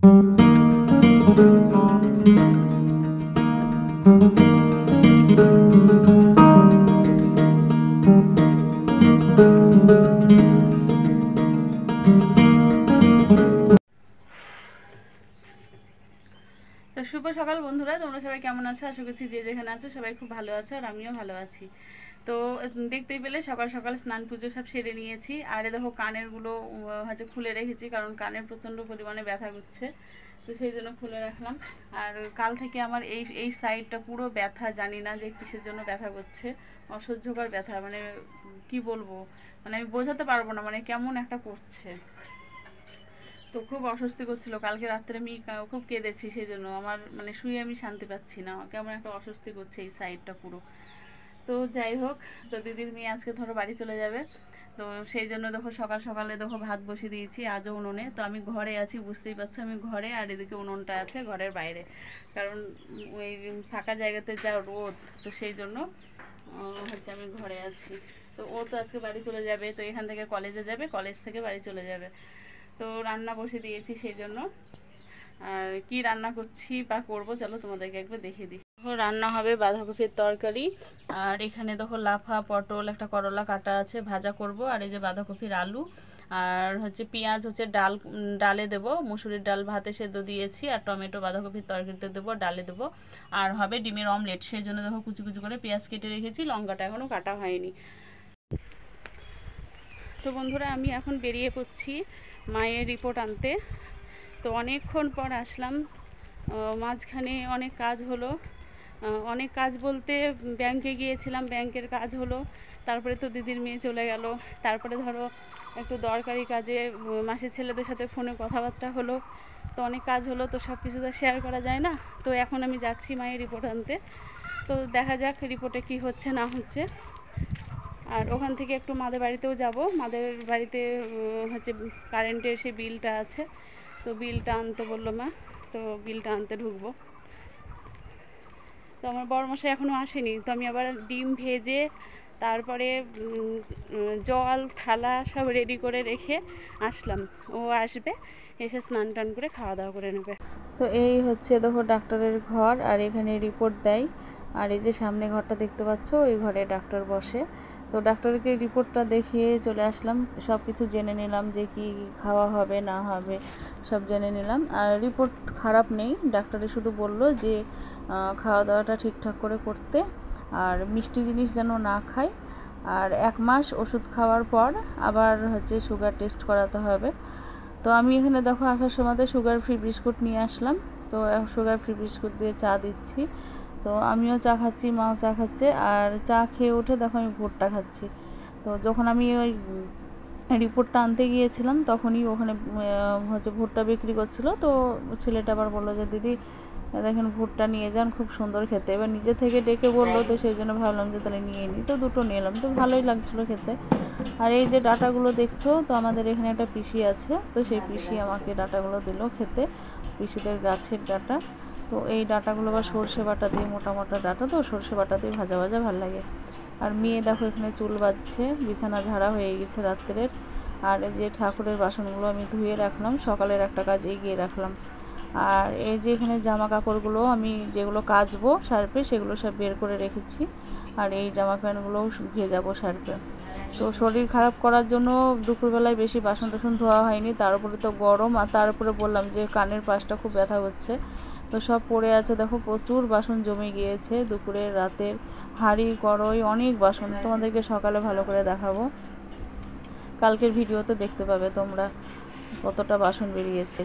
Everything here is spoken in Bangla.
শুভ সকাল বন্ধুরা, তোমরা সবাই কেমন আছো? আশা করছি যে যেখানে আছো সবাই খুব ভালো আছো, আর আমিও ভালো আছি। তো দেখতেই পেলে সকাল সকাল স্নান পুজো সব সেরে নিয়েছি। আর দেখো কানেরগুলো হচ্ছে খুলে রেখেছি, কারণ কানের প্রচণ্ড পরিমাণে ব্যথা করছে, তো সেই জন্য খুলে রাখলাম। আর কাল থেকে আমার এই সাইডটা পুরো ব্যথা, জানি না যে কিসের জন্য ব্যথা করছে, অসহ্যকর ব্যথা, মানে কি বলবো, মানে আমি বোঝাতে পারবো না, মানে কেমন একটা করছে। তো খুব অস্বস্তি করছিল কালকে রাত্রে, আমি খুব কেঁদেছি, সেই জন্য আমার মানে শুয়ে আমি শান্তি পাচ্ছি না, কেমন একটা অস্বস্তি করছে এই সাইডটা পুরো। তো যাই হোক, তো দিদির মেয়ে আজকে ধরো বাড়ি চলে যাবে, তো সেই জন্য দেখো সকাল সকালে দেখো ভাত বসিয়ে দিয়েছি আজও উনুনে। তো আমি ঘরে আছি, বুঝতেই পারছো আমি ঘরে, আর এদিকে উনুনটা আছে ঘরের বাইরে, কারণ ওই ফাঁকা জায়গাতে যা রোদ, তো সেই জন্য হচ্ছে আমি ঘরে আছি। তো ও তো আজকে বাড়ি চলে যাবে, তো এখান থেকে কলেজে যাবে, কলেজ থেকে বাড়ি চলে যাবে। তো রান্না বসে দিয়েছি সেই জন্য। আর কি রান্না করছি বা করব চলো তোমাদেরকে একবার দেখিয়ে দিই। রান্না হবে বাঁধাকপির তরকারি, আর এখানে দেখো লাফা, পটল, একটা করলা কাটা আছে, ভাজা করব। আর এই যে বাঁধাকপির আলু, আর হচ্ছে পেঁয়াজ হচ্ছে ডালে দেবো, মুসুরির ডাল ভাতে সেদ্ধ দিয়েছি, আর টমেটো বাঁধাকপির তরকারিতে দেবো, ডালে দেবো। আর হবে ডিমের অমলেট, সেই জন্য দেখো কুচি কুচি করে পেঁয়াজ কেটে রেখেছি, লঙ্কাটা এখনও কাটা হয়নি। তো বন্ধুরা, আমি এখন বেরিয়ে পড়ছি মায়ের রিপোর্ট আনতে। তো অনেকক্ষণ পর আসলাম, মাঝখানে অনেক কাজ হলো, অনেক কাজ বলতে ব্যাংকে গিয়েছিলাম, ব্যাংকের কাজ হলো, তারপরে তো দিদির মেয়ে চলে গেল, তারপরে ধরো একটু দরকারি কাজে মাসির ছেলেদের সাথে ফোনে কথাবার্তা হলো, তো অনেক কাজ হলো, তো সব কিছু তো শেয়ার করা যায় না। তো এখন আমি যাচ্ছি মায়ের রিপোর্ট আনতে, তো দেখা যাক রিপোর্টে কি হচ্ছে না হচ্ছে। আর ওখান থেকে একটু মাদের বাড়িতেও যাব, মাদের বাড়িতে হচ্ছে কারেন্টের সেই বিলটা আছে, তো বিলটা আনতে বললো মা, তো বিলটা আনতে ঢুকবো। তো আমার বড়মশাই এখনও আসেনি, তো আমি আবার ডিম ভেজে তারপরে জল থালা সব রেডি করে রেখে আসলাম। ও আসবে, এসে স্নান টান করে খাওয়া দাওয়া করে নেবে। তো এই হচ্ছে দেখো ডাক্তারের ঘর, আর এখানে রিপোর্ট দেয়। আর এই যে সামনে ঘরটা দেখতে পাচ্ছ, ওই ঘরে ডাক্তার বসে। তো ডাক্তারকে রিপোর্টটা দেখিয়ে চলে আসলাম, সব কিছু জেনে নিলাম যে কি খাওয়া হবে না হবে সব জেনে নিলাম। আর রিপোর্ট খারাপ নেই, ডাক্তারে শুধু বললো যে খাওয়া দাওয়াটা ঠিকঠাক করে করতে, আর মিষ্টি জিনিস যেন না খাই, আর 1 মাস ওষুধ খাওয়ার পর আবার হচ্ছে সুগার টেস্ট করাতে হবে। তো আমি এখানে দেখো আসার সময় সুগার ফ্রি বিস্কুট নিয়ে আসলাম, তো সুগার ফ্রি বিস্কুট দিয়ে চা দিচ্ছি। তো আমিও চা খাচ্ছি, মাও চা খাচ্ছে, আর চা খেয়ে উঠে দেখো আমি ভুট্টা খাচ্ছি। তো যখন আমি ওই রিপোর্টটা আনতে গিয়েছিলাম, তখনই ওখানে হচ্ছে ভুট্টা বিক্রি করছিল, তো ছেলেটা আবার বললো যে দিদি দেখেন ভুট্টা নিয়ে যান, খুব সুন্দর খেতে। এবার নিজে থেকে ডেকে বললো, তো সেই জন্য ভাবলাম যে তাহলে নিয়ে নিই, তো দুটো নিলাম, তো ভালোই লাগছিলো খেতে। আর এই যে ডাটাগুলো দেখছো, তো আমাদের এখানে একটা পিসি আছে, তো সেই পিসি আমাকে ডাটাগুলো দিল খেতে, পিসিদের গাছের ডাটা। তো এই ডাটাগুলো বা সর্ষে বাটা দিয়ে, মোটা মোটা ডাটা, তো সর্ষে বাটা দিয়ে ভাজা ভাজা ভালো লাগে। আর মেয়ে দেখো এখানে চুল বাঁধছে, বিছানা ঝাড়া হয়ে গেছে রাত্রের। আর এই যে ঠাকুরের বাসনগুলো আমি ধুয়ে রাখলাম, সকালের একটা কাজ এগিয়ে রাখলাম। আর এই যে এখানে জামা কাপড়গুলো আমি যেগুলো কাচবো সার্ফে, সেগুলো সব বের করে রেখেছি। আর এই জামা প্যান্টগুলোও ভেজাবো সার্ফে। তো শরীর খারাপ করার জন্য দুপুরবেলায় বেশি বাসন টাসন ধোয়া হয়নি, তার উপরে তো গরম, আর তার উপরে বললাম যে কানের পাশটা খুব ব্যথা হচ্ছে, তো সব পড়ে আছে দেখো, প্রচুর বাসন জমে গিয়েছে, দুপুরের রাতের হাঁড়ি কড়াই অনেক বাসন। তোমাদেরকে সকালে ভালো করে দেখাবো, কালকের ভিডিওতে দেখতে পাবে তোমরা কতটা বাসন বেরিয়েছে।